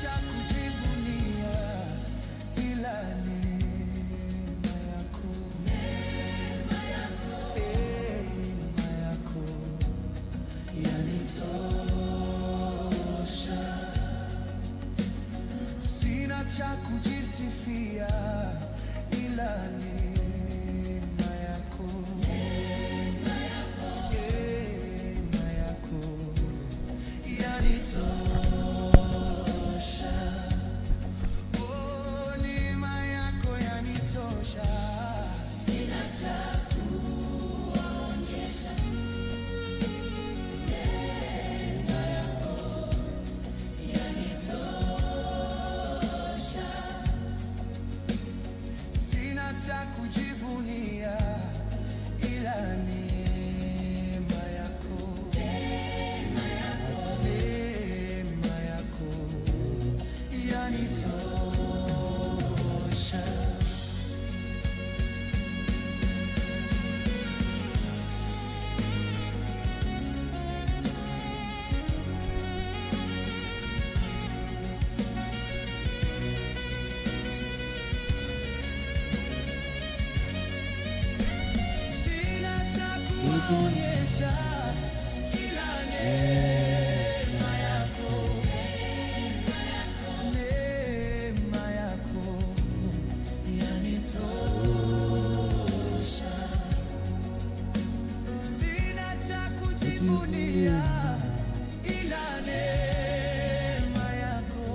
cha kujivunia ila neema yako, neema yako yanitosha. Sina cha kujisifia ila neema yako, neema yako yanitosha. Oh, neema yako yanitosha. Sina cha kuonyesha. Neema yako yanitosha. Sina cha kujivunia ila neema yako, neema yako yanitosha. Sina cha kuonyesha ila neema yako, neema yako yanitosha. Sina cha kujivunia ila neema yako,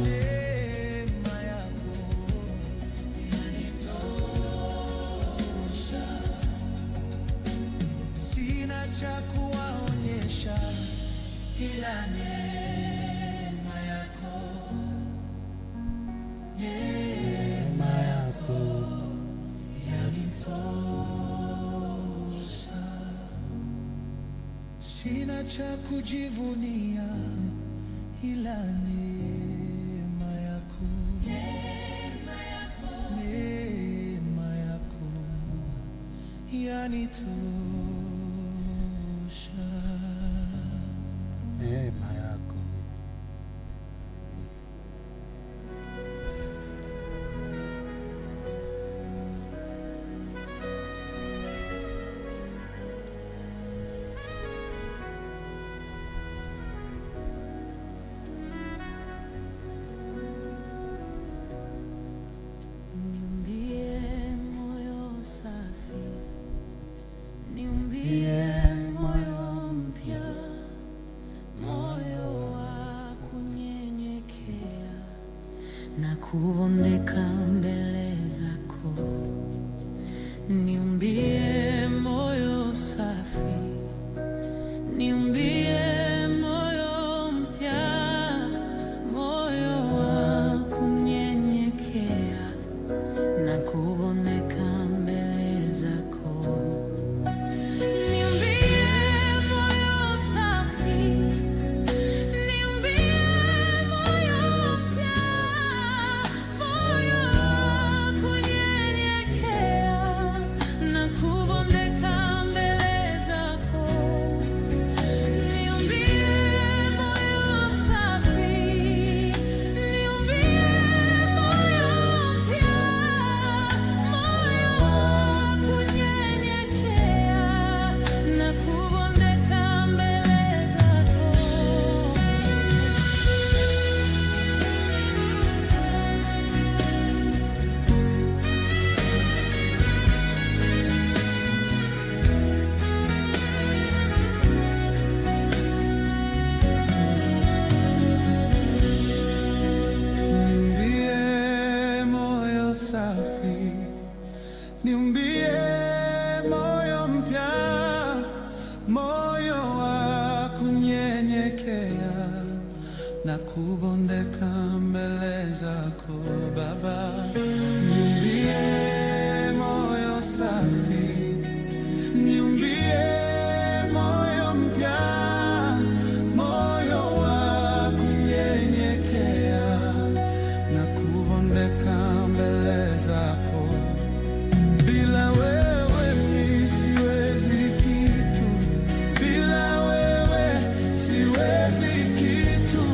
neema yako yanitosha. Sina cha kuwaonyesha ila neema yako, neema yako yanitosha. Sina cha kujivunia ila neema yako, neema yako yanitosha. Neema yako. Niumbie moyo safi, niumbie Yeah. moyo mpya, moyo wa kunyenyekea na kubondeka mbele zako. Niumbie moyo safi, niumbie moyo mpya, moyo wa kunyenyekea na kubondeka mbele zako. Niumbie moyo safi, niumbie moyo mpya, moyo wa kunyenyekea na kubondeka mbele zako. Niumbie moyo safi, niumbie moyo mpya, moyo wa kunyenyekea na kubondeka mbele zako. Niumbie moyo safi, niumbie moyo mpya, moyo wa kunyenyekea na kubondeka mbele zako Baba. Niumbie moyo safi, niumbie moyo mpya, moyo wa kunyenyekea na kubondeka mbele zako. Bila wewe mimi siwezi kitu, bila wewe siwezi kitu.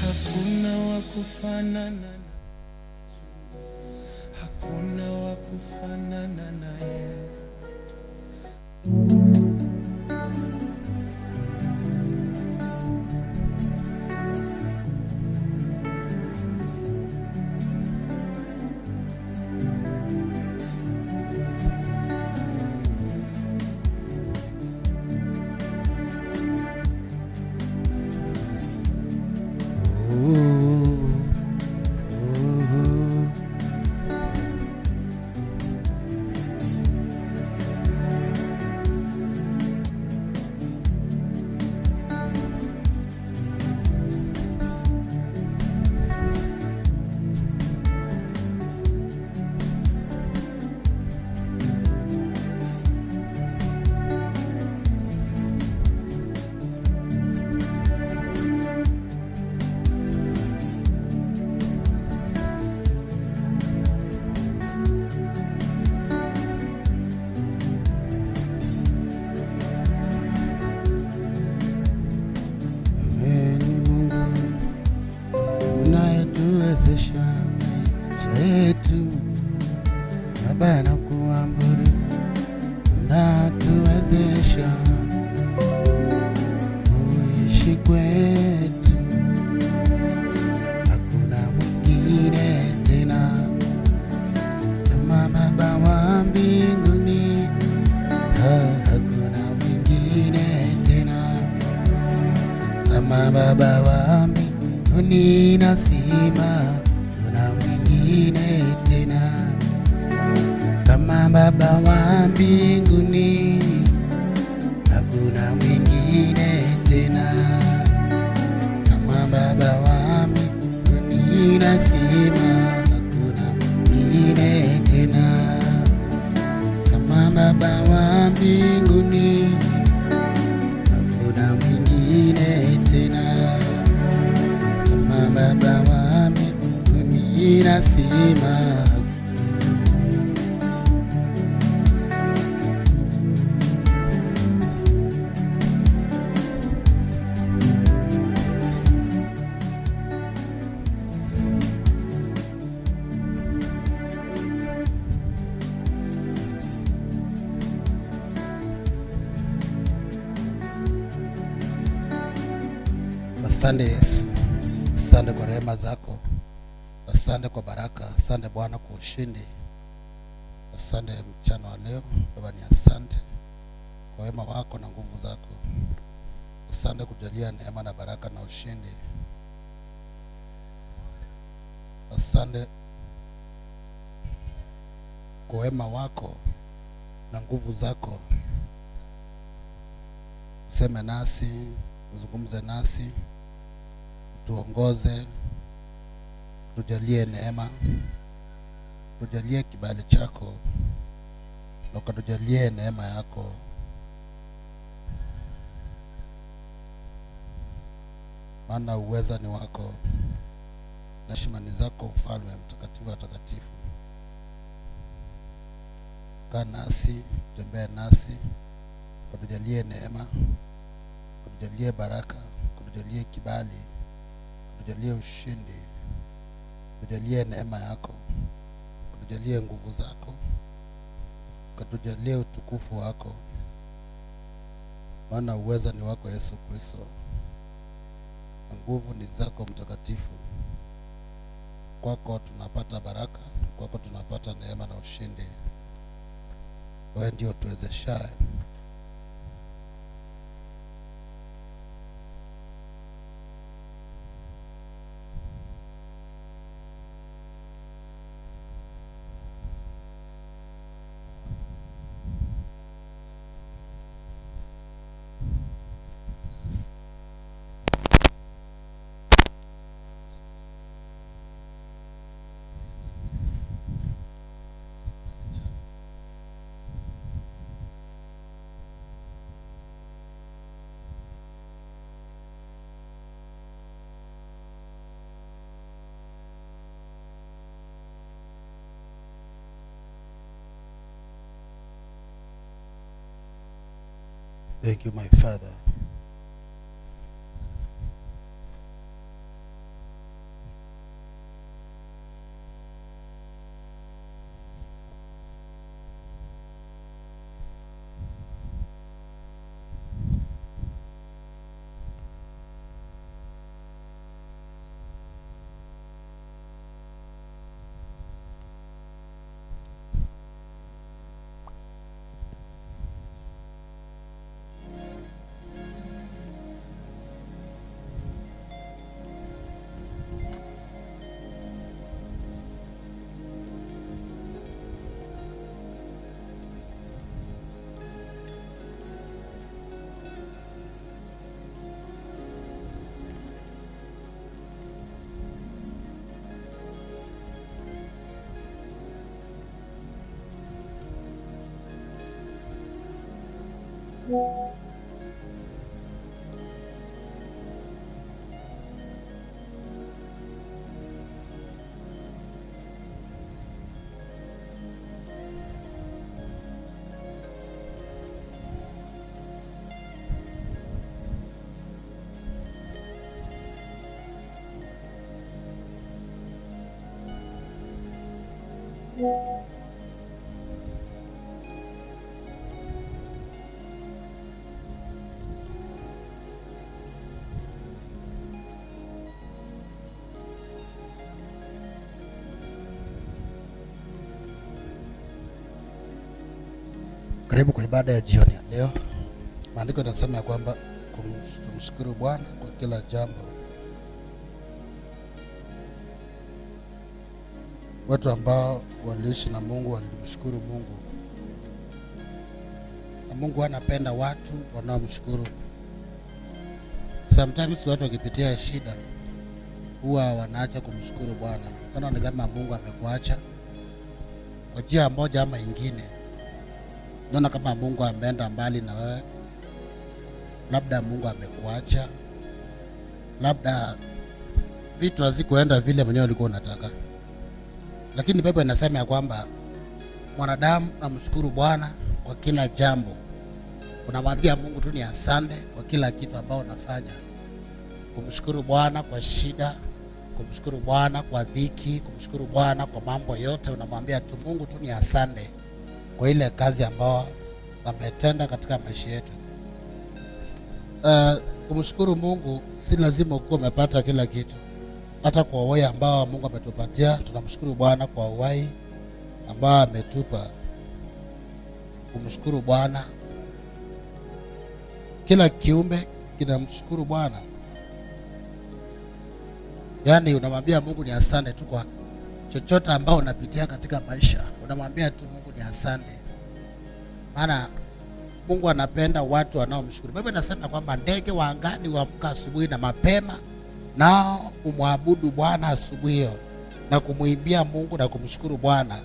Hakuna wa kufanana, hakuna wa kufanana naye. Yetu Baba na kuamuru, unatuwezesha kuishi kwetu, hakuna mwingine tena kama Baba wa mbinguni, hakuna mwingine tena kama Baba wa mbinguni, nasema tena kama Baba wa mbinguni, hakuna mwingine tena kama Baba wa mbinguni, nasema hakuna mwingine tena kama Baba wa mbinguni, hakuna mwingine tena kama Baba wa mbinguni, nasema asante Yesu, asante kwa rehema zako, asante kwa baraka, asante Bwana kwa ushindi, asante mchana wa leo Baba, ni asante kwa wema wako na nguvu zako, asante kujalia neema na baraka na ushindi, asante kwa wema wako na nguvu zako. Useme nasi, uzungumze nasi, tuongoze, tujalie neema, tujalie kibali chako, na ukatujalie neema yako. Maana uweza ni wako na heshima ni zako, Mfalme mtakatifu wa takatifu. Kaa nasi, tembea nasi, ukatujalie neema, ukatujalie baraka, ukatujalie kibali, ukatujalie ushindi, ukatujalie neema yako, ukatujalie nguvu zako, ukatujalie utukufu wako. Maana uweza ni wako Yesu Kristo, na nguvu ni zako mtakatifu. Kwako tunapata baraka, kwako tunapata neema na ushindi. Wewe ndio tuwezeshaye. Thank you, my Father. Karibu kwa ibada ya jioni ya leo. Maandiko yanasema ya kwamba tumshukuru Bwana kwa kila jambo. Watu ambao waliishi na Mungu walimshukuru Mungu, na Mungu anapenda watu wanaomshukuru. Sometimes watu wakipitia shida huwa wanaacha kumshukuru Bwana. Kana ni kama Mungu amekuacha kwa njia moja ama ingine. Naona kama Mungu ameenda mbali na wewe, labda Mungu amekuacha, labda vitu hazikuenda vile mwenyewe ulikuwa unataka. Lakini Biblia inasema ya kwamba mwanadamu amshukuru Bwana kwa kila jambo. Unamwambia Mungu tu ni asante kwa kila kitu ambao unafanya. Kumshukuru Bwana kwa shida, kumshukuru Bwana kwa dhiki, kumshukuru Bwana kwa mambo yote. Unamwambia tu Mungu tu ni asante kwa ile kazi ambao ametenda katika maisha yetu. Kumshukuru Mungu si lazima ukuwe umepata kila kitu. Hata kwa uhai ambao Mungu ametupatia, tunamshukuru Bwana kwa uhai ambao ametupa. Kumshukuru Bwana, kila kiumbe kinamshukuru Bwana. Yaani unamwambia Mungu ni asante tu kwa chochote ambao unapitia katika maisha. Unamwambia tu Mungu ni asante. Maana Mungu anapenda watu wanaomshukuru. Biblia inasema kwamba ndege wa angani huamka asubuhi na mapema, nao kumwabudu Bwana asubuhi hiyo na kumuimbia Mungu na kumshukuru Bwana.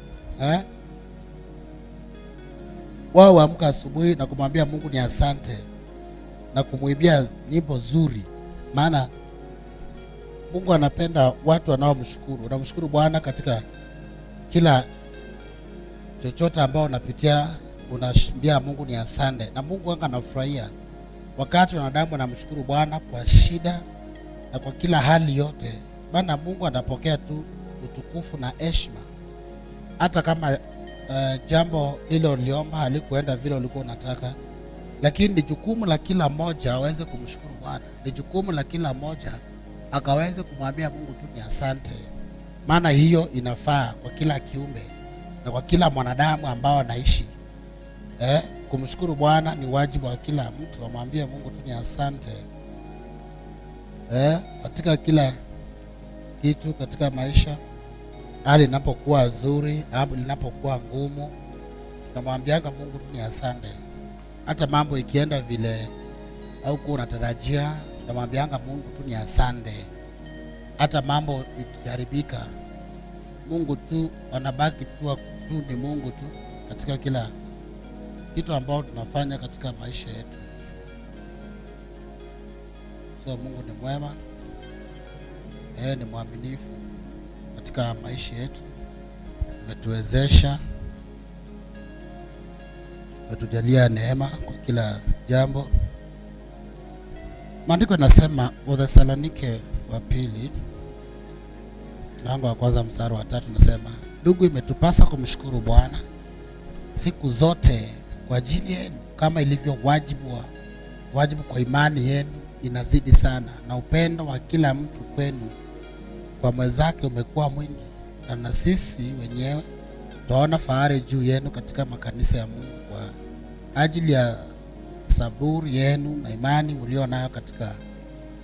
Wao huamka asubuhi na kumwambia Mungu ni asante na kumuimbia nyimbo nzuri. Maana Mungu anapenda watu wanaomshukuru. Unamshukuru Bwana katika kila chochote ambao unapitia, unashambia Mungu ni asante. Na Mungu anafurahia wakati wanadamu wanamshukuru Bwana kwa shida na kwa kila hali yote. Maana Mungu anapokea tu utukufu na heshima. Hata kama jambo lilo uliomba halikuenda vile ulikuwa unataka, lakini ni jukumu la kila mmoja aweze kumshukuru Bwana. Ni jukumu la kila mmoja akaweze kumwambia Mungu tu ni asante. Maana hiyo inafaa kwa kila kiumbe na kwa kila mwanadamu ambao anaishi. Kumshukuru Bwana ni wajibu wa kila mtu, amwambie Mungu tu ni asante. Katika kila kitu katika maisha, hali inapokuwa nzuri, hali inapokuwa ngumu, tunamwambiaga Mungu tu ni asante. Hata mambo ikienda vile au kuwa unatarajia, tunamwambiaga Mungu tu ni asante. Hata mambo ikiharibika, Mungu tu anabaki tu ni Mungu tu katika kila kitu ambao tunafanya katika maisha yetu. So Mungu ni mwema, ni mwaminifu katika maisha yetu. Ametuwezesha, ametujalia neema kwa kila jambo. Maandiko yanasema Wathesalonike wa pili mlango wa kwanza mstari wa 3 nasema, ndugu, imetupasa kumshukuru Bwana siku zote kwa ajili yenu, kama ilivyo wajibu kwa imani yenu inazidi sana, na upendo wa kila mtu kwenu kwa mwenzake umekuwa mwingi, na sisi wenyewe twaona fahari juu yenu katika makanisa ya Mungu kwa ajili ya saburi yenu na imani mlio nayo katika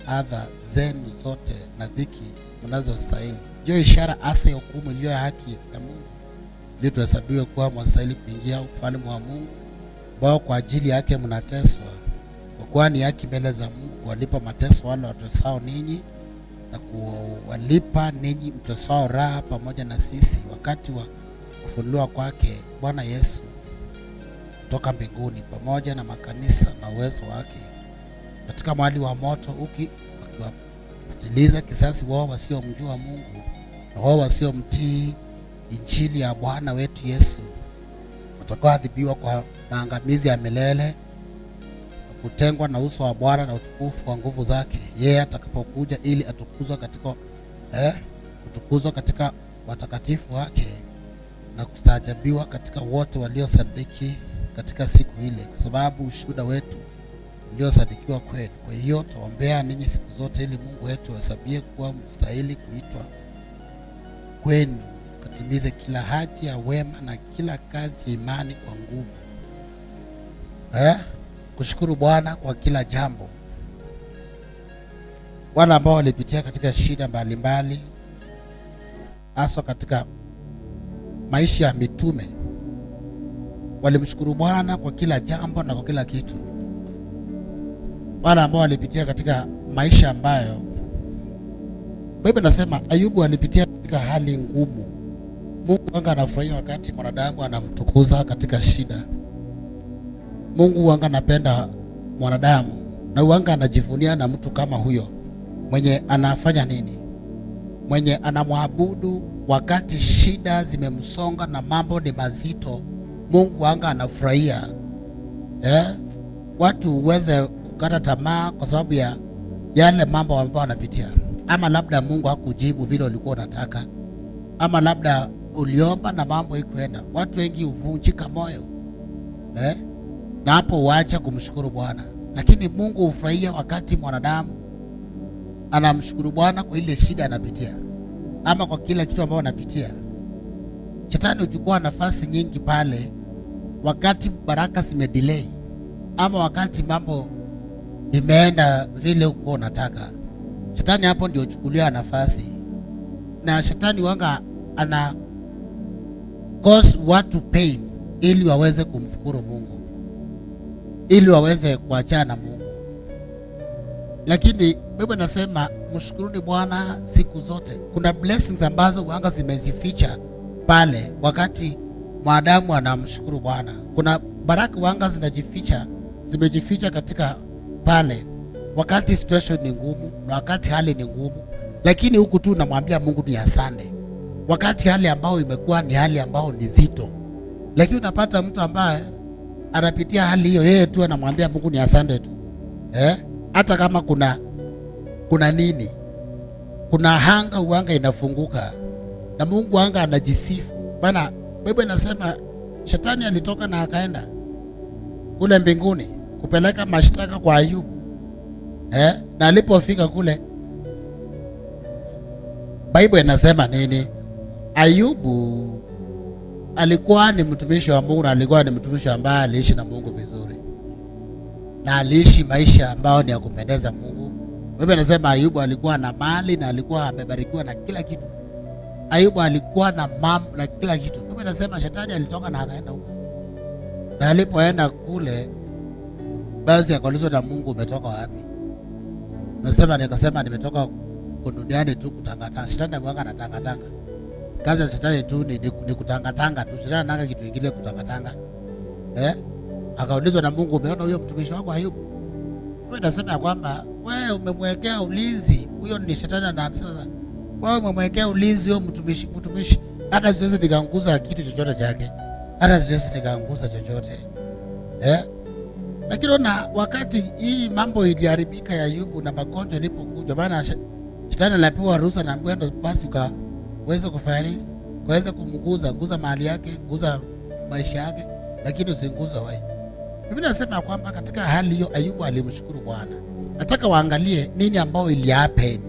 adha zenu zote na dhiki mnazostahili. Ndio ishara hasa ya hukumu iliyo ya haki ya Mungu, ili tuhesabiwe kuwa mwastahili kuingia ufalme wa Mungu, ambao kwa ajili yake mnateswa, kwa kuwa ni haki mbele za Mungu kuwalipa mateso wale watesao ninyi, na kuwalipa ninyi mtesao raha pamoja na sisi wakati wa kufunuliwa kwake Bwana Yesu. kutoka mbinguni pamoja na makanisa na uwezo wake katika mwali wa moto ukiwapatiliza kisasi wao wasiomjua Mungu na wao wasiomtii injili ya Bwana wetu Yesu, watakaoadhibiwa kwa maangamizi ya milele, kutengwa na uso wa Bwana na utukufu wa nguvu zake, yeye atakapokuja ili kutukuzwa katika watakatifu wake na kustaajabiwa katika wote waliosadiki katika siku ile, kwa sababu ushuhuda wetu uliosadikiwa kweli. Kwa hiyo tuombea ninyi siku zote, ili Mungu wetu ahesabie kuwa mstahili kuitwa kwenu, katimize kila haja ya wema na kila kazi ya imani kwa nguvu, kushukuru Bwana kwa kila jambo. Wale ambao walipitia katika shida mbalimbali, hasa katika maisha ya mitume, walimshukuru Bwana kwa kila jambo na kwa kila kitu. Wale ambao walipitia katika maisha ambayo Biblia inasema Ayubu alipitia katika hali ngumu, Mungu wanga anafurahia wakati mwanadamu anamtukuza katika shida. Mungu wanga anapenda mwanadamu na wanga anajivunia na mtu kama huyo mwenye anafanya nini? Mwenye anamwabudu wakati shida zimemsonga na mambo ni mazito. Mungu wanga anafurahia watu uweze kukata tamaa kwa sababu ya yale mambo ambayo wanapitia, ama labda Mungu hakujibu vile ulikuwa unataka, ama labda uliomba na mambo ikuenda. Watu wengi huvunjika moyo na hapo waacha kumshukuru Bwana. Lakini Mungu hufurahia wakati mwanadamu anamshukuru Bwana kwa ile shida anapitia, ama kwa kila kitu ambacho anapitia. Shetani huchukua nafasi nyingi pale wakati baraka zimedelay, ama wakati mambo imeenda vile uko unataka. Shetani hapo ndio chukulia nafasi, na shetani wanga ana cause watu pain ili waweze kumshukuru Mungu, ili waweze kuachana na Mungu. Lakini Biblia inasema mshukuruni Bwana siku zote. Kuna blessings ambazo wanga zimezificha pale wakati mwanadamu anamshukuru Bwana. Kuna baraka wanga zimejificha katika pale wakati situation ni ngumu na wakati hali ni ngumu, lakini huku tu namwambia Mungu ni asante. Wakati hali ambao imekuwa ni hali ambao ni zito, lakini unapata mtu ambaye anapitia hali hiyo, yeye tu anamwambia Mungu ni asante tu. Hata kama kuna nini, kuna hanga uanga inafunguka na Mungu anga anajisifu. Bana, Biblia inasema shetani alitoka na akaenda kule mbinguni kupeleka mashtaka kwa Ayubu. Na alipofika kule, Biblia inasema nini? Ayubu alikuwa ni mtumishi wa Mungu, na alikuwa ni mtumishi ambaye aliishi na Mungu vizuri, na aliishi maisha ambayo ni ya kumpendeza Mungu. Biblia inasema Ayubu alikuwa na mali na alikuwa amebarikiwa na kila kitu. Ayubu alikuwa na mambo na kila kitu. Biblia inasema shetani alitoka na akaenda huko, na alipoenda kule basi akaulizwa na Mungu, umetoka wapi? Nikasema nimetoka duniani tu kutangatanga. Shetani mwanga anatangatanga. Kazi ya shetani tu ni kutangatanga tu. Shetani ananga kitu kingine kutangatanga. Akaulizwa na Mungu, umeona huyo mtumishi wako Ayubu? Wewe unasema kwamba wewe umemwekea ulinzi. Huyo ni shetani anaamsha. Wewe umemwekea ulinzi huyo mtumishi. Hata siwezi nikaanguza kitu chochote chake. Hata siwezi nikaanguza chochote. Lakini na wakati hii mambo iliharibika ya Ayubu na magonjwa ilipokuja, maana shetani alipewa ruhusa na mwendo basi ukaweza kufanya nini? Kaweza kumguza mahali yake, nguza maisha yake, lakini usinguze wewe. Biblia inasema kwamba katika hali hiyo Ayubu alimshukuru Bwana. Nataka waangalie nini ambao ilihappen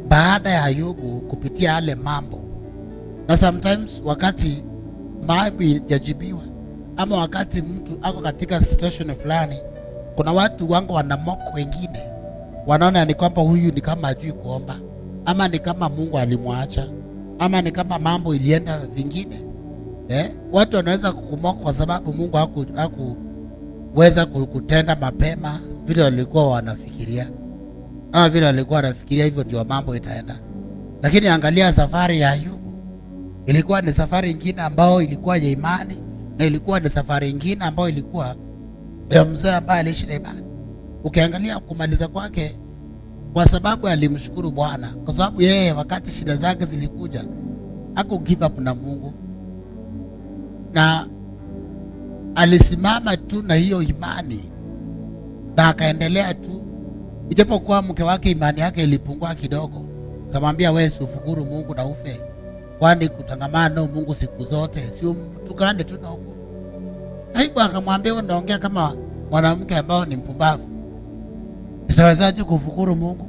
baada ya Ayubu kupitia yale mambo. Na sometimes wakati maombi yajibiwa, ama wakati mtu ako katika situation fulani, kuna watu wangu wanamoko wengine, wanaona ni kwamba huyu ni kama hajui kuomba, ama ni kama Mungu alimwacha, ama ni kama mambo ilienda vingine. Watu wanaweza kukumoko kwa sababu Mungu hakuweza kutenda mapema vile walikuwa wanafikiria, ama vile walikuwa wanafikiria hivyo ndio mambo itaenda. Lakini angalia safari ya Ayubu, ilikuwa ni safari nyingine ambayo ilikuwa ya imani, na ilikuwa ni safari ingine ambayo ilikuwa ya mzee ambaye aliishi na imani. Ukiangalia kumaliza kwake, kwa sababu alimshukuru Bwana, kwa sababu yeye wakati shida zake zilikuja haku give up na Mungu, na alisimama tu na hiyo imani na akaendelea tu, ijapokuwa mke wake imani yake ilipungua kidogo. Akamwambia, wewe usifukuru Mungu na ufe, kwani kutangamana na Mungu siku zote sio mtu gani tu na huko. Haiko akamwambia, wewe unaongea kama mwanamke ambao ni mpumbavu. Nitawezaje kufukuru Mungu?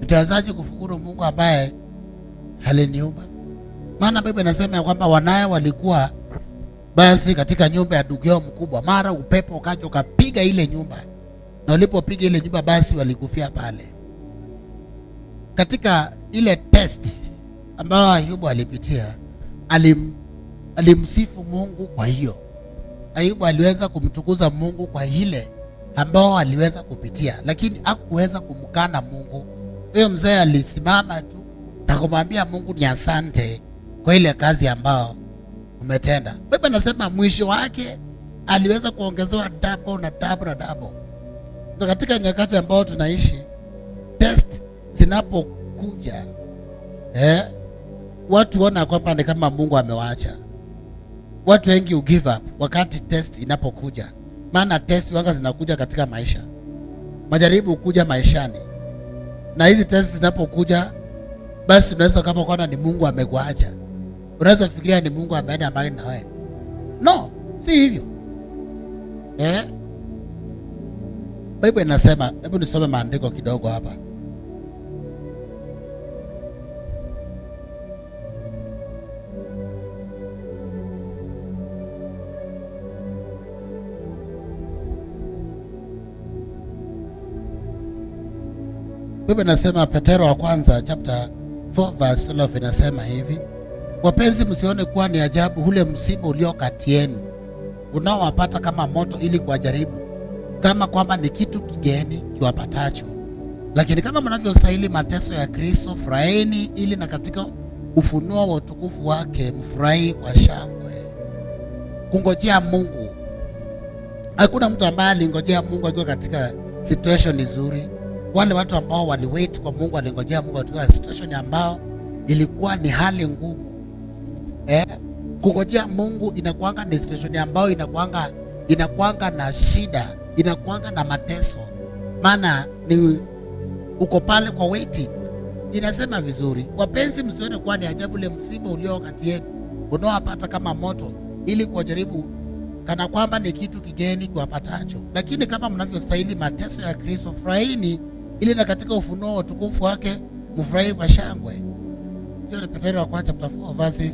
Nitawezaje kufukuru Mungu ambaye aliniumba? Maana Biblia inasema ya kwamba wanaye walikuwa basi katika nyumba ya ndugu yao mkubwa, mara upepo ukaja ukapiga ile nyumba, na ulipopiga ile nyumba basi walikufia pale. Katika ile test ambayo Ayubu alipitia, alimsifu Mungu. Kwa hiyo Ayubu aliweza kumtukuza Mungu kwa ile ambao aliweza kupitia, lakini hakuweza kumkana Mungu. Huyo mzee alisimama tu na kumwambia Mungu, ni asante kwa ile kazi ambao umetenda. Biblia inasema mwisho wake aliweza kuongezewa double na double na double. So katika nyakati ambao tunaishi, test zinapokuja, watu wana kwamba ni kama Mungu amewaacha. Watu wengi give up wakati test inapokuja. Maana test wanga zinakuja katika maisha, majaribu kuja maishani, na hizi test zinapokuja basi unaweza kama kuona ni Mungu amekuacha. Unaweza fikiria ni Mungu ameenda mbali na wewe. No, si hivyo. Biblia inasema, hebu nisome maandiko kidogo hapa. Biblia inasema, Petero wa kwanza chapter 4 verse 12 inasema hivi: wapenzi, msione kuwa ni ajabu ule msiba ulio kati yenu unaowapata kama moto, ili kuwajaribu kama kwamba ni kitu kigeni kiwapatacho. Lakini kama mnavyostahili mateso ya Kristo, furahini, ili na katika ufunuo wa utukufu wake mfurahi kwa shangwe. Kungojea Mungu. Hakuna mtu ambaye alingojea Mungu akiwa katika situation nzuri. Wale watu ambao waliwait kwa Mungu, walingojea Mungu katika situation ambao ilikuwa ni hali ngumu. Kungojea Mungu inakuanga ni situation ambayo inakuanga na shida, inakuanga na mateso. Maana ni uko pale kwa waiting. Inasema vizuri, wapenzi, msione kuwa ni ajabu ule msiba ulio kati yenu unaowapata kama moto, ili kuwajaribu kana kwamba ni kitu kigeni kiwapatacho. Lakini kama mnavyostahili mateso ya Kristo, furahini, ili na katika ufunuo wa utukufu wake mfurahi kwa shangwe. Hiyo ni Petero wa kwanza chapter 4 verse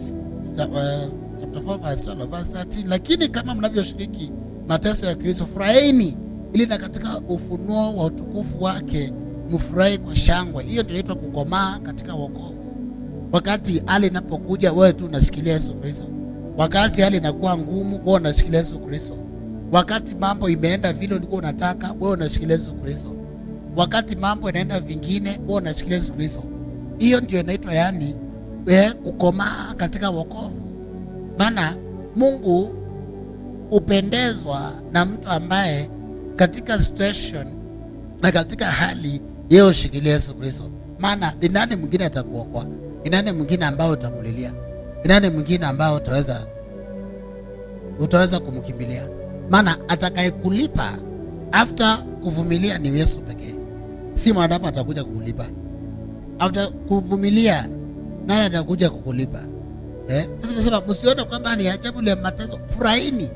12 verse 13. Lakini kama mnavyoshiriki mateso ya Kristo, furahini, ili na katika ufunuo wa utukufu wake mfurahi kwa shangwe. Hiyo ndio inaitwa kukomaa katika wokovu. Wakati hali inapokuja, wewe tu unashikilia Yesu Kristo. Wakati hali inakuwa ngumu, wewe unashikilia Yesu Kristo. Wakati mambo imeenda vile ulikuwa unataka, wewe unashikilia Yesu Kristo. Wakati mambo yanaenda vingine, wewe unashikilia Yesu Kristo. Hiyo ndio inaitwa kukomaa katika wokovu. Maana Mungu upendezwa na mtu ambaye katika situation na katika hali yeye ushikilia Yesu Kristo. Maana ni nani mwingine atakuokoa? Ni nani mwingine ambao utamulilia? Ni nani mwingine ambao utaweza kumkimbilia? Maana atakayekulipa after kuvumilia ni Yesu pekee. Si mwanadamu atakuja kukulipa. After kuvumilia, nani atakuja kukulipa? Sasa nasema msione kwamba ni ajabu ile mateso, furahini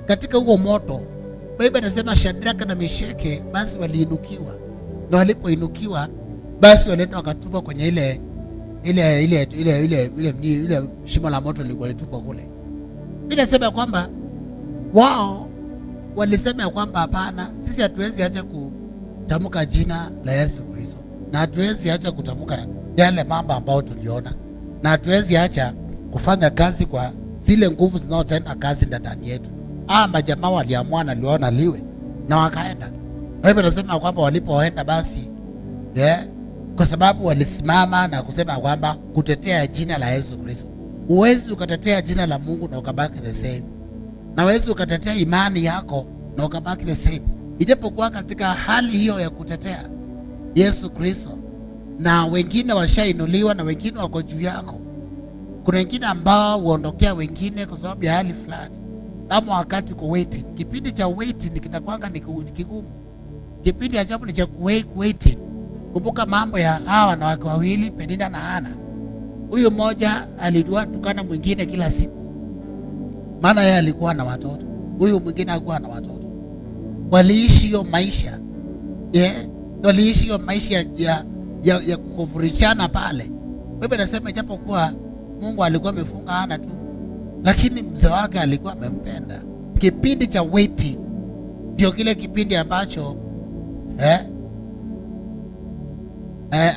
katika huo moto. Biblia inasema Shadraka na Meshaki basi waliinukiwa, na walipoinukiwa basi walienda wakatupa kwenye ile shimo la moto lilikuwa litupwa kule. Inasema kwamba wao walisema kwamba hapana, sisi hatuwezi acha kutamka jina la Yesu Kristo, na hatuwezi acha kutamka yale mambo ambayo tuliona, na hatuwezi acha kufanya kazi kwa zile nguvu zinaotenda kazi ndani yetu. Majamaa waliamua na liona liwe na wakaenda. Kwa hivyo nasema kwamba walipoenda basi kwa sababu walisimama na kusema kwamba kutetea jina la Yesu Kristo. Huwezi ukatetea jina la Mungu na ukabaki the same. na huwezi ukatetea imani yako na ukabaki the same. Ijapokuwa katika hali hiyo ya kutetea Yesu Kristo, na wengine washainuliwa na wengine wako juu yako. Kuna wengine ambao huondokea wengine kwa sababu ya hali fulani, kama wakati uko waiting. Kipindi cha waiting kinakwanga ni kigumu. Kipindi ajabu ni cha waiting. Kumbuka mambo ya hawa wanawake wawili, Penina na Hana. Huyu mmoja alidua tukana mwingine kila siku, maana yeye alikuwa na watoto, huyu mwingine hakuwa na watoto. Waliishi hiyo maisha, waliishi hiyo maisha ya kukufurishana pale. Biblia inasema ijapokuwa Mungu alikuwa amefunga Hana tu, lakini mzee wake alikuwa amempenda. Kipindi cha waiting ndio kile kipindi ambacho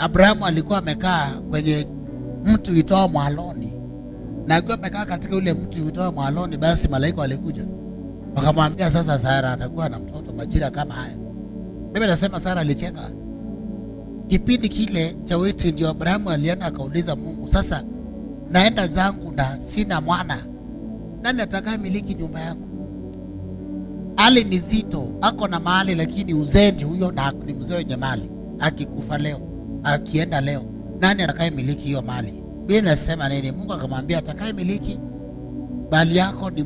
Abrahamu alikuwa amekaa kwenye mtu uitwao mwaloni, na akiwa amekaa katika ule mtu uitwao mwaloni, basi malaika walikuja wakamwambia sasa Sara atakuwa na mtoto majira kama haya. Biblia inasema Sara alicheka. Kipindi kile cha waiting ndio Abrahamu alienda akauliza Mungu, sasa naenda zangu na sina mwana, nani atakaye miliki nyumba yangu? Hali ni zito, ako na mali lakini uzendi huyo, na ni mzee wenye mali. Akikufa leo, akienda leo, nani atakaye miliki hiyo mali? Biblia inasema nini? Mungu akamwambia atakaye miliki mali yako ni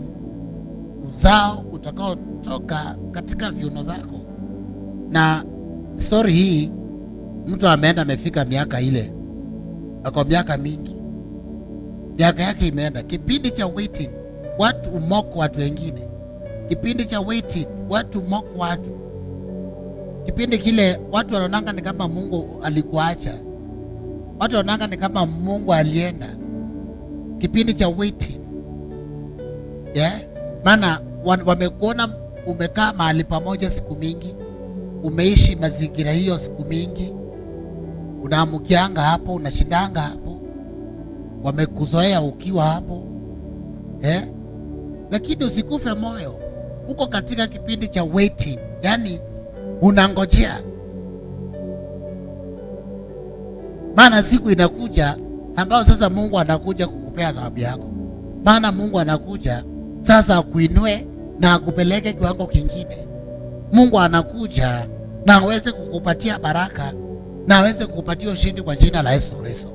uzao utakao toka katika viuno zako. Na story hii mtu ameenda amefika miaka ile, ako miaka mingi, miaka yake imeenda. Kipindi cha waiting watu umoko watu wengine. Kipindi cha waiting watu umoko watu. Kipindi kile watu wanaonanga ni kama Mungu alikuacha, watu wanaonanga ni kama Mungu alienda. Kipindi cha waiting, maana wamekuona umekaa mahali pamoja siku mingi, umeishi mazingira hiyo siku mingi, unaamukianga hapo, unashindanga hapo, wamekuzoea ukiwa hapo, lakini usikufe moyo. Uko katika kipindi cha waiting, yani unangojea, maana siku inakuja ambao sasa Mungu anakuja kukupea thawabu yako. Maana Mungu anakuja sasa akuinue na akupeleke kiwango kingine. Mungu anakuja na aweze kukupatia baraka na aweze kukupatia ushindi kwa jina la Yesu Kristo.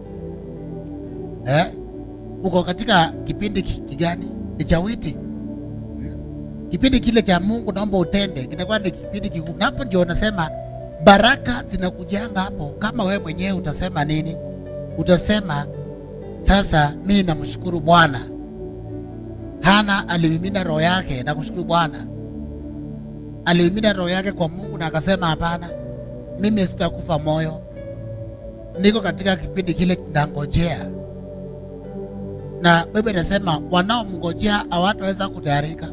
Uko katika kipindi kigani? Ni cha waiting. Kipindi kile cha Mungu naomba utende, kitakuwa ni kipindi kigumu. Na hapo ndio nasema baraka zinakujanga hapo. Kama wewe mwenyewe utasema nini? Utasema sasa mimi namshukuru Bwana. Hana alimimina roho yake na kushukuru Bwana. Alimimina roho yake kwa Mungu na akasema hapana, mimi sitakufa moyo. Niko katika kipindi kile nangojea. Na Biblia inasema wanaomngojea hawataweza kutayarika.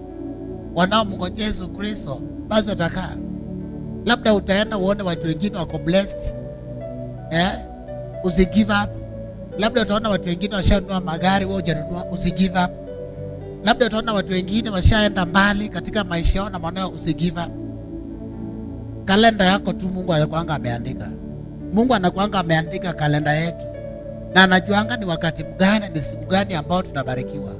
Wanaomngojea Yesu Kristo basi watakaa. Labda utaenda uone watu wengine wako blessed, usi give up. Labda utaona watu wengine washanunua magari, wewe hujanunua, usi give up. Labda utaona watu wengine washaenda mbali katika maisha yao na maana, usi give up. Kalenda yako tu Mungu anakuanga ameandika. Mungu anakuanga ameandika kalenda yetu, na anajuanga ni wakati mgani, ni siku gani ambao tunabarikiwa.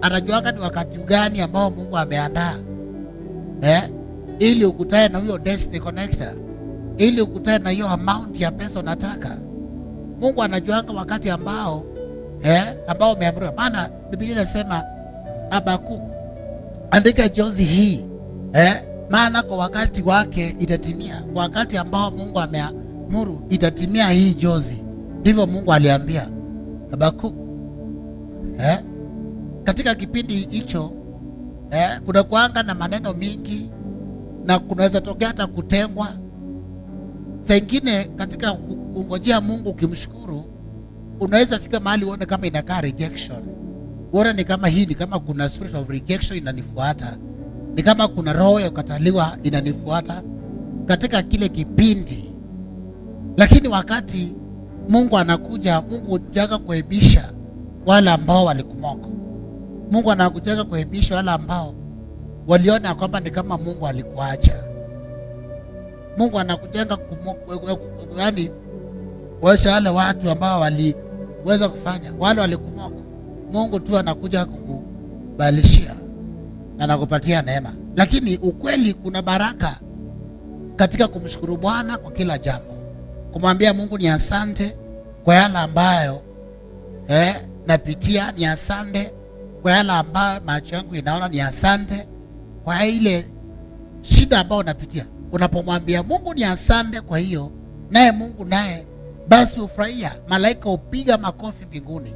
Anajuanga ni wakati gani ambao Mungu ameandaa, ili ukutane na huyo destiny connector, ili ukutane na hiyo amount ya pesa unataka. Mungu anajuanga wakati ambao ambao umeamriwa. Maana Biblia inasema Habakuku, andika jozi hii, maana kwa wakati wake itatimia. Kwa wakati ambao Mungu ameamuru itatimia hii jozi. Ndivyo Mungu aliambia Habakuku. Katika kipindi hicho kuna kuanga na maneno mingi, na kunaweza tokea hata kutengwa. Saa ingine katika kungojea Mungu ukimshukuru, unaweza fika mahali uone kama inakaa rejection. Uone ni kama hii, ni kama kuna spirit of rejection inanifuata, ni kama kuna roho ya kukataliwa inanifuata katika kile kipindi. Lakini wakati Mungu anakuja, Mungu hujaga kuaibisha wale ambao walikumoka. Mungu anakujaga kuaibisha wale ambao waliona kwamba ni kama Mungu alikuacha. Mungu anakujenga yani kuosha wale watu ambao waliweza kufanya, wale walikumoka. Mungu tu anakuja kukubalishia. anakupatia neema. Lakini ukweli, kuna baraka katika kumshukuru Bwana kwa kila jambo, kumwambia Mungu ni asante kwa yale ambayo napitia, ni asante kwa yale ambayo macho yangu inaona, ni asante kwa ile shida ambayo unapitia. Unapomwambia Mungu ni asante kwa hiyo, naye Mungu naye basi ufurahia. Malaika upiga makofi mbinguni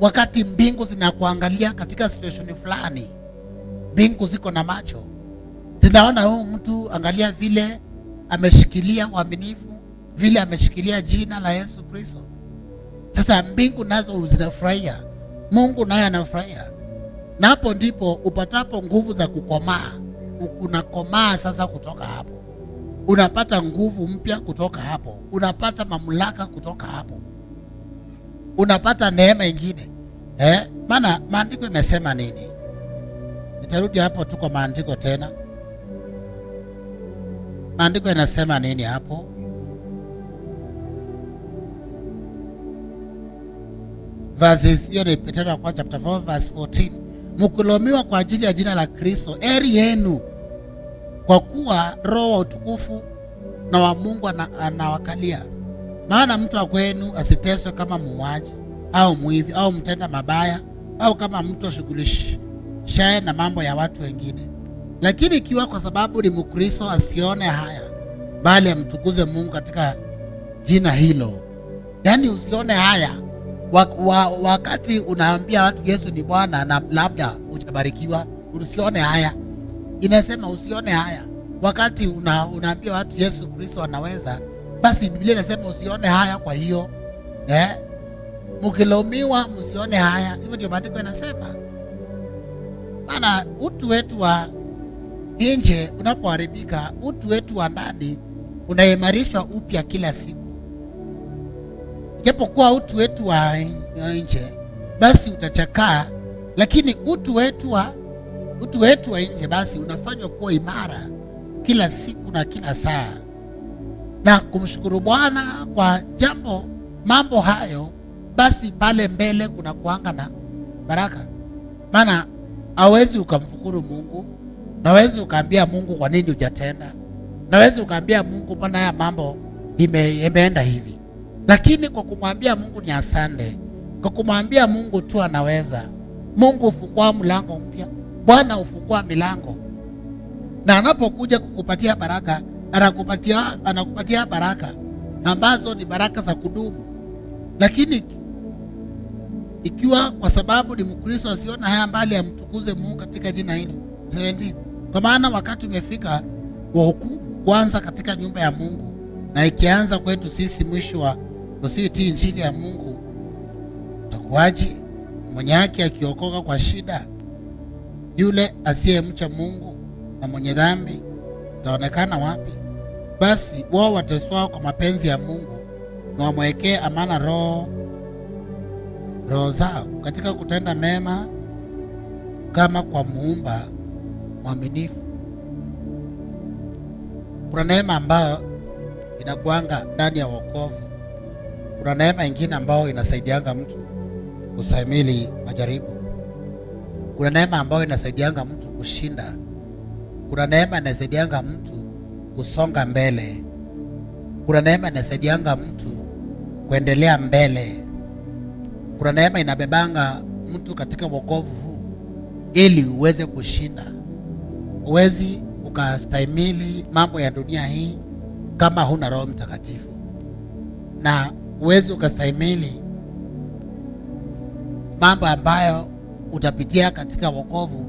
wakati mbingu zinakuangalia katika situation fulani. Mbingu ziko na macho, zinaona huyu mtu, angalia vile ameshikilia uaminifu, vile ameshikilia jina la Yesu Kristo. Sasa mbingu nazo zinafurahia, Mungu naye anafurahia. Na hapo ndipo upatapo nguvu za kukomaa. Unakomaa sasa kutoka hapo. Unapata nguvu mpya kutoka hapo. Unapata mamlaka kutoka hapo. Unapata neema nyingine. Maana maandiko imesema nini? Nitarudi hapo tu kwa maandiko tena. Maandiko yanasema nini hapo? Verses, hiyo ni Petro kwa chapter 4 verse 14. Mkilomiwa kwa ajili ya jina la Kristo, heri yenu, kwa kuwa roho wa utukufu na wa Mungu anawakalia. Maana mtu wa kwenu asiteswe kama muuaji au mwivi au mtenda mabaya au kama mtu ashughulishaye na mambo ya watu wengine. Lakini ikiwa kwa sababu ni Mkristo, asione haya, bali amtukuze Mungu katika jina hilo. Yaani usione haya wakati unaambia watu Yesu ni Bwana na labda hujabarikiwa. Usione haya. Inasema usione haya wakati unaambia watu Yesu Kristo anaweza. Basi Biblia inasema usione haya. Kwa hiyo mkilomiwa msione haya. Hivyo ndio maandiko yanasema. Maana utu wetu wa nje unapoharibika, utu wetu wa ndani unaimarishwa upya kila siku. Japokuwa utu wetu wa nje basi utachakaa, lakini utu wetu wa nje basi unafanywa kuwa imara kila siku na kila saa. Na kumshukuru Bwana kwa mambo hayo, basi pale mbele kuna kuanga na baraka. Maana hawezi ukamshukuru Mungu, na hawezi ukaambia Mungu kwa nini hujatenda, na hawezi ukaambia Mungu bwana haya mambo imeenda hivi. Lakini kwa kumwambia Mungu ni asante, kwa kumwambia Mungu tu anaweza, Mungu ufungua mlango mpya. Bwana ufungua milango, na anapokuja kukupatia baraka, anakupatia baraka ambazo ni baraka za kudumu. Lakini ikiwa kwa sababu ni Mkristo, asiona haya, mbali amtukuze Mungu katika jina hilo. 17. Kwa maana wakati umefika wa hukumu kwanza katika nyumba ya Mungu, na ikianza kwetu sisi mwisho wa kusitii injili ya Mungu. Utakuwaje? Mwenye haki akiokoka kwa shida, yule asiyemcha Mungu na mwenye dhambi utaonekana wapi? Basi wao wateswao kwa mapenzi ya Mungu na wamwekee amana roho zao katika kutenda mema, kama kwa muumba mwaminifu. Kuna neema ambayo inakuanga ndani ya wokovu. Kuna neema nyingine ambayo inasaidianga mtu kustahimili majaribu. Kuna neema ambayo inasaidianga mtu kushinda. Kuna neema inasaidianga mtu kusonga mbele. Kuna neema inasaidianga mtu kuendelea mbele. Kuna neema inabebanga mtu katika wokovu huu ili uweze kushinda. Uwezi ukastahimili mambo ya dunia hii kama huna Roho Mtakatifu, na uwezi ukastahimili mambo ambayo utapitia katika wokovu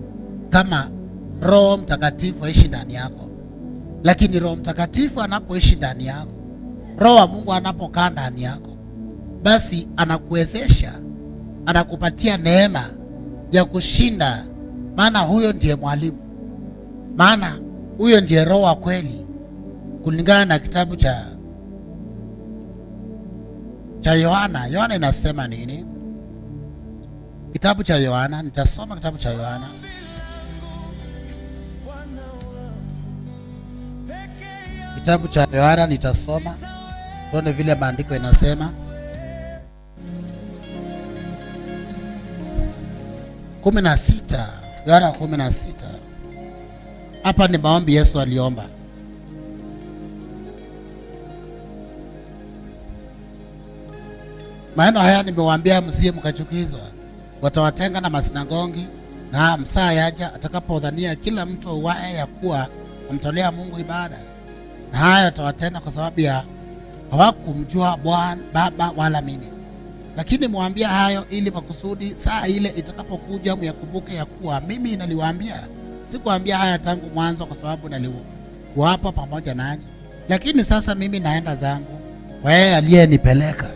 kama Roho Mtakatifu aishi ndani yako. Lakini Roho Mtakatifu anapoishi ndani yako, Roho wa Mungu anapokaa ndani yako, basi anakuwezesha, anakupatia neema ya kushinda. Maana huyo ndiye mwalimu, maana huyo ndiye Roho wa kweli, kulingana na kitabu cha Yohana. Yohana inasema nini? Kitabu cha Yohana, nitasoma kitabu cha Yohana. Kitabu cha Yohana nitasoma, tuone vile maandiko inasema. 16 Yohana 16. Hapa ni maombi Yesu aliomba. Maneno haya nimewaambia msije mkachukizwa. Watawatenga na masinagogi, na msaa yaja atakapodhania kila mtu auaye ya kuwa amtolea Mungu ibada. Na haya atawatenda kwa sababu ya hawakumjua Baba wala mimi. Lakini mwambia hayo ili makusudi saa ile itakapokuja myakumbuke ya kuwa mimi naliwaambia. Sikuambia haya tangu mwanzo kwa sababu nalikuwapo pamoja nanyi. Lakini sasa mimi naenda zangu kwa yeye aliyenipeleka.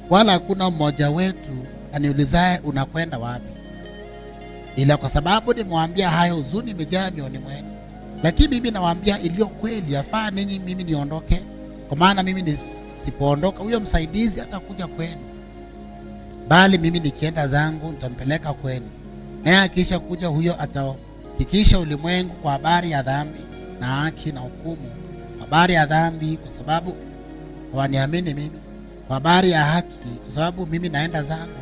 Wala hakuna mmoja wetu aniulizaye unakwenda wapi. Ila kwa sababu nimwambia hayo huzuni imejaa mioyoni mwenu. Lakini mimi nawaambia iliyo kweli, yafaa ninyi mimi niondoke. Kwa maana mimi nisipoondoka huyo msaidizi hatakuja kwenu. Bali mimi nikienda zangu nitampeleka kwenu. Naye akisha kuja huyo atahakikisha ulimwengu kwa habari ya dhambi na haki na hukumu. Habari ya dhambi kwa sababu hawaniamini mimi. Kwa habari ya haki kwa sababu mimi naenda zangu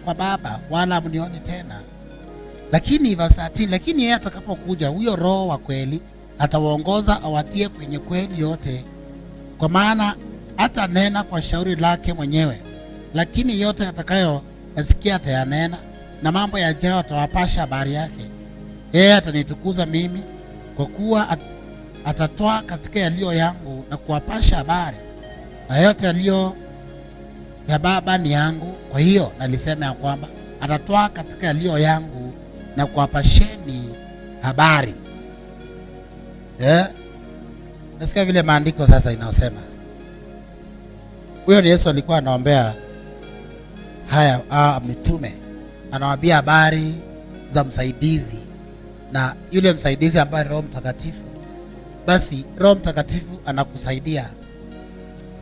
kwa Baba wala mnioni tena. Lakini lakini yeye atakapokuja huyo Roho wa kweli atawaongoza awatie kwenye kweli yote. Kwa maana hata nena kwa shauri lake mwenyewe, lakini yote atakayo yasikia atayanena, na mambo yajayo atawapasha habari yake. Yeye atanitukuza mimi, kwa kuwa atatoa katika yaliyo yangu na kuwapasha habari. Na yote yaliyo ya Baba ni yangu. Kwa hiyo nalisema ya kwamba atatoa katika yaliyo yangu na kuwapasheni habari. Nasikia vile maandiko sasa inasema. Huyo ni Yesu alikuwa anaombea haya mitume. Anawaambia habari za msaidizi, na yule msaidizi ambaye Roho Mtakatifu. Basi Roho Mtakatifu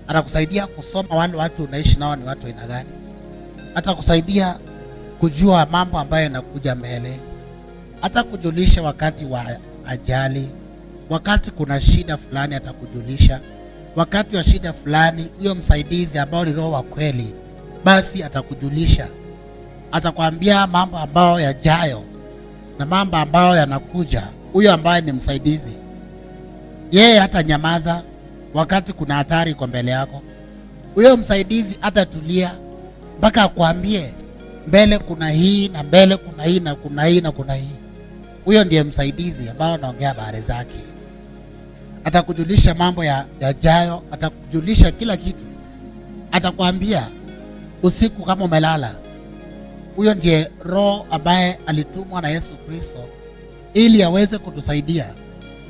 anakusaidia kusoma wale watu unaishi nao ni watu aina gani. Atakusaidia kujua mambo ambayo yanakuja mbele. Atakujulisha wakati wa ajali, wakati kuna shida fulani atakujulisha. Wakati wa shida fulani huyo msaidizi ambao ni Roho wa kweli basi atakujulisha. Atakwambia mambo ambayo yajayo na mambo ambayo yanakuja. Huyo ambaye ni msaidizi, yeye hata nyamaza wakati kuna hatari kwa mbele yako. Huyo msaidizi atatulia mpaka akwambie mbele kuna hii na mbele kuna hii na kuna hii na kuna hii. Huyo ndiye msaidizi ambao anaongea habari zake. Atakujulisha mambo yajayo, atakujulisha kila kitu. Atakwambia usiku kama umelala. Huyo ndiye Roho ambaye alitumwa na Yesu Kristo ili aweze kutusaidia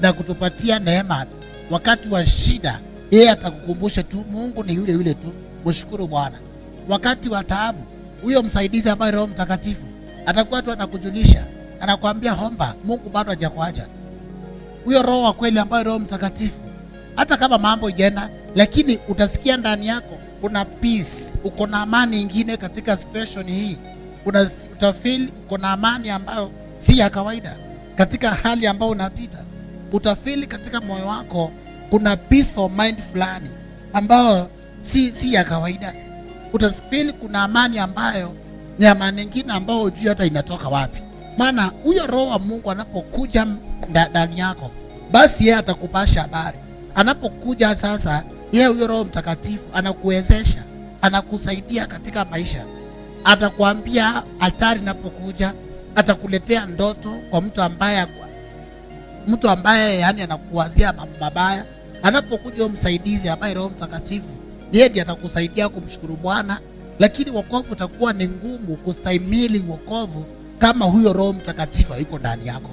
na kutupatia neema wakati wa shida. Yeye atakukumbusha tu Mungu ni yule yule tu, mshukuru Bwana. Wakati wa taabu, huyo msaidizi ambaye Roho Mtakatifu atakuwa tu anakujulisha, anakuambia homba, Mungu bado hajakuacha. Huyo Roho wa kweli ambaye Roho Mtakatifu, hata kama mambo ijaenda, lakini utasikia ndani yako kuna peace, uko na amani nyingine katika situation hii. Utafeel uko na amani ambayo si ya kawaida katika hali ambayo unapita. Utafeel katika moyo wako kuna peace of mind fulani ambayo si ya kawaida. Utafeel kuna amani ambayo ni amani nyingine ambayo hujui hata inatoka wapi. Maana huyo Roho wa Mungu anapokuja ndani yako, basi yeye atakupasha habari. Anapokuja sasa, yeye huyo Roho Mtakatifu anakuwezesha, anakusaidia katika maisha. Atakwambia hatari inapokuja, atakuletea ndoto kwa mtu ambaye yani anakuwazia mambo mabaya. Anapokuja msaidizi ambaye Roho Mtakatifu, yeye ndiye atakusaidia kumshukuru Bwana. Lakini wokovu utakuwa ni ngumu kustahimili wokovu kama huyo Roho Mtakatifu yuko ndani yako.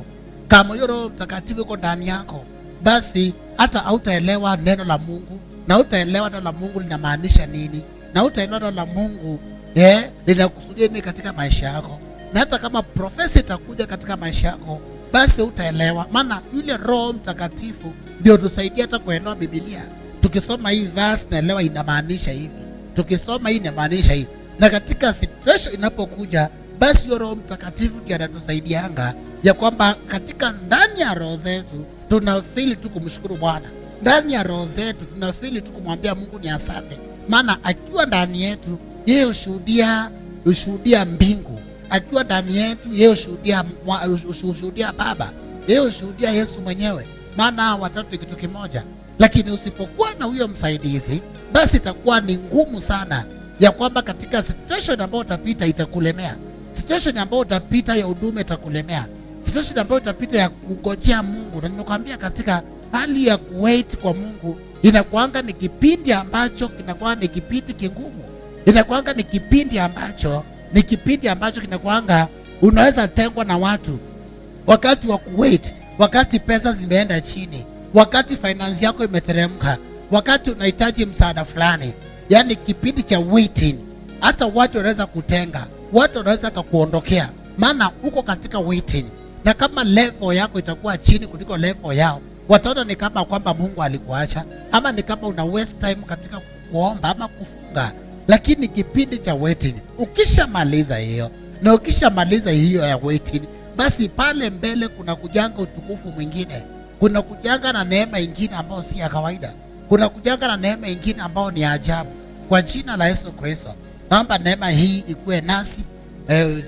Kama huyo Roho Mtakatifu yuko ndani yako, basi hata hautaelewa neno la Mungu, na hautaelewa neno la Mungu linamaanisha nini, na hautaelewa neno la Mungu linakusudia nini katika maisha yako. Na hata kama profesa itakuja katika maisha yako, basi utaelewa. Maana yule Roho Mtakatifu ndio tusaidia hata kuelewa Biblia. Tukisoma hii verse naelewa inamaanisha hivi, tukisoma hii inamaanisha hivi. Na katika situation inapokuja, basi yule Roho Mtakatifu ndiye anatusaidianga ya kwamba katika ndani ya roho zetu tunafeel tu kumshukuru Bwana. Ndani ya roho zetu tunafeel tu kumwambia Mungu ni asante. Maana akiwa ndani yetu, yeye hushuhudia mbingu. akiwa ndani yetu, yeye ushuhudia Baba, yeye ushuhudia Yesu mwenyewe, maana hao watatu ni kitu kimoja. Lakini usipokuwa na huyo msaidizi, basi itakuwa ni ngumu sana ya kwamba katika situation ambayo utapita itakulemea, situation ambayo utapita ya huduma itakulemea, situation ambayo utapita ya kungojea Mungu. Na nimekwambia katika hali ya kuwait kwa Mungu inakuanga ni kipindi ambacho kinakuwa ni kipindi kingumu, inakuanga ni kipindi ambacho kinakuanga unaweza tengwa na watu wakati wa kuwait, wakati pesa zimeenda chini, wakati finance yako imeteremka, wakati unahitaji msaada fulani. Yani kipindi cha waiting, hata watu wanaweza kutenga, watu wanaweza kukuondokea, maana uko katika waiting. Na kama level yako itakuwa chini kuliko level yao, wataona ni kama kwamba Mungu alikuacha, ama ni kama una waste time katika kuomba ama kufunga. Lakini kipindi cha waiting, ukishamaliza hiyo na ukishamaliza hiyo ya waiting, basi pale mbele kuna kujanga utukufu mwingine, kuna kujanga na neema ingine ambayo si ya kawaida, kuna kujanga na neema ingine ambayo ni ajabu. Kwa jina la Yesu Kristo, naomba neema hii ikuwe nasi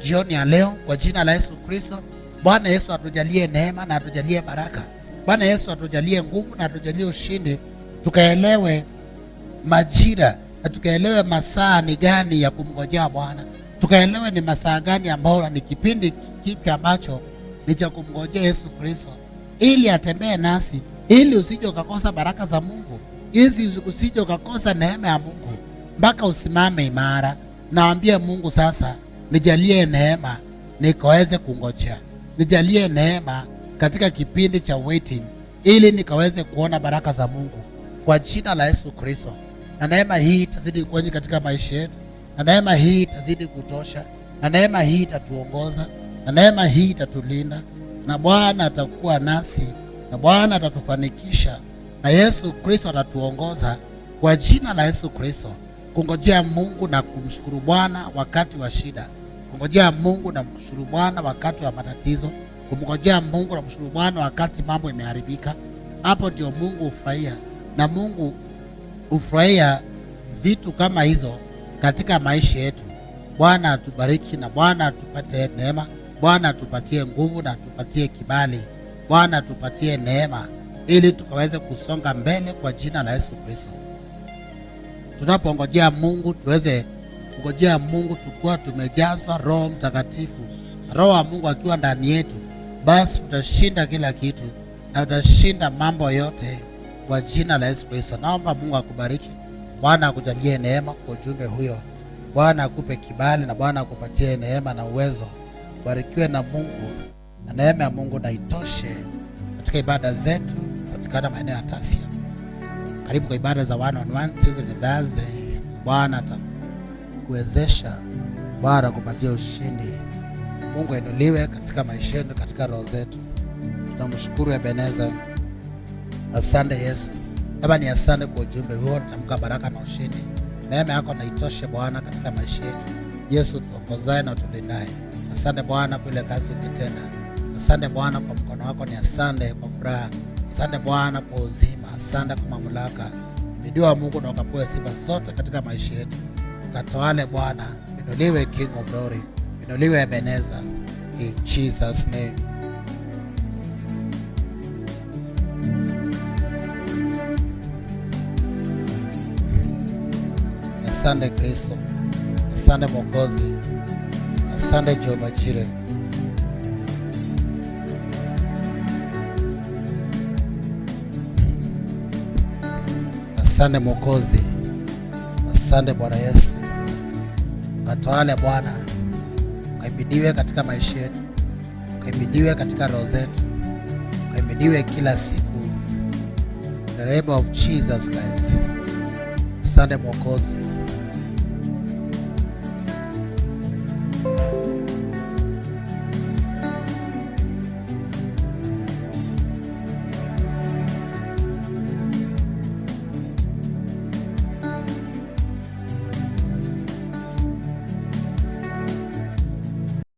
jioni ya leo kwa jina la Yesu Kristo. Bwana Yesu atujalie neema na atujalie baraka. Bwana Yesu atujalie nguvu na atujalie ushindi, tukaelewe majira na tukaelewe masaa ni gani ya kumngojea Bwana, tukaelewe ni masaa gani ambao ni kipindi kipi ambacho ni cha kumngojea Yesu Kristo, ili atembee nasi, ili usije ukakosa baraka za Mungu, ili usije ukakosa neema ya Mungu, mpaka usimame imara. Naambia Mungu sasa, nijalie neema nikaweze kungojea, nijalie neema katika kipindi cha waiting, ili nikaweze kuona baraka za Mungu kwa jina la Yesu Kristo. Na neema hii itazidi kuonje katika maisha yetu, na neema hii itazidi kutosha, na neema hii itatuongoza, na neema hii itatulinda, na Bwana atakuwa nasi, na Bwana atatufanikisha, na Yesu Kristo atatuongoza kwa jina la Yesu Kristo. Kungojea Mungu na kumshukuru Bwana wakati wa shida, kungojea Mungu na kumshukuru Bwana wakati wa matatizo, kumngojea Mungu na kumshukuru Bwana wakati mambo imeharibika. Hapo ndio Mungu hufurahia, na Mungu hufurahia vitu kama hizo katika maisha yetu. Bwana atubariki, na Bwana atupatie neema, Bwana atupatie nguvu na atupatie kibali, Bwana atupatie neema ili tukaweze kusonga mbele kwa jina la Yesu Kristo. Tunapongojea Mungu tuweze kungojea Mungu tukiwa tumejazwa Roho Mtakatifu, Roho wa Mungu akiwa ndani yetu, basi tutashinda kila kitu na tutashinda mambo yote kwa jina la Yesu Kristo. Naomba Mungu akubariki, Bwana akujalie neema kwa ujumbe huyo, Bwana akupe kibali, na Bwana akupatie neema na uwezo. Barikiwe na Mungu, na neema ya Mungu na itoshe katika ibada zetu. Tupatikana maeneo ya Tasia. Karibu kwa ibada za one on one Tuesday and Thursday. Bwana atakuwezesha, Bwana akupatie ushindi. Mungu ainuliwe katika maisha yetu, katika roho zetu. Tunamshukuru Ebeneza. Asante Yesu. Baba, ni asante kwa ujumbe huo, natamka baraka na ushindi. Neema yako na itoshe Bwana katika maisha yetu. Yesu, tuongozae na utulindae. Asante Bwana kwa ile kazi umetenda. Asante Bwana kwa mkono wako, ni asante kwa furaha. Asante Bwana kwa uzima. Asante kwa mamlaka. Imidiwa Mungu, na ukapewe sifa zote katika maisha yetu. Ukatawale Bwana. Inuliwe King of Glory. Inuliwe Ebeneza. In Jesus name. Asante Kristo. Asante Mwokozi. Asante Jehova Jireh. Asante Mwokozi. Asante Bwana Yesu. Katawale Bwana. Kaimidiwe katika maisha yetu, kaimidiwe katika roho zetu, kaimidiwe kila siku. In the name of Jesus Christ. Asante Mwokozi.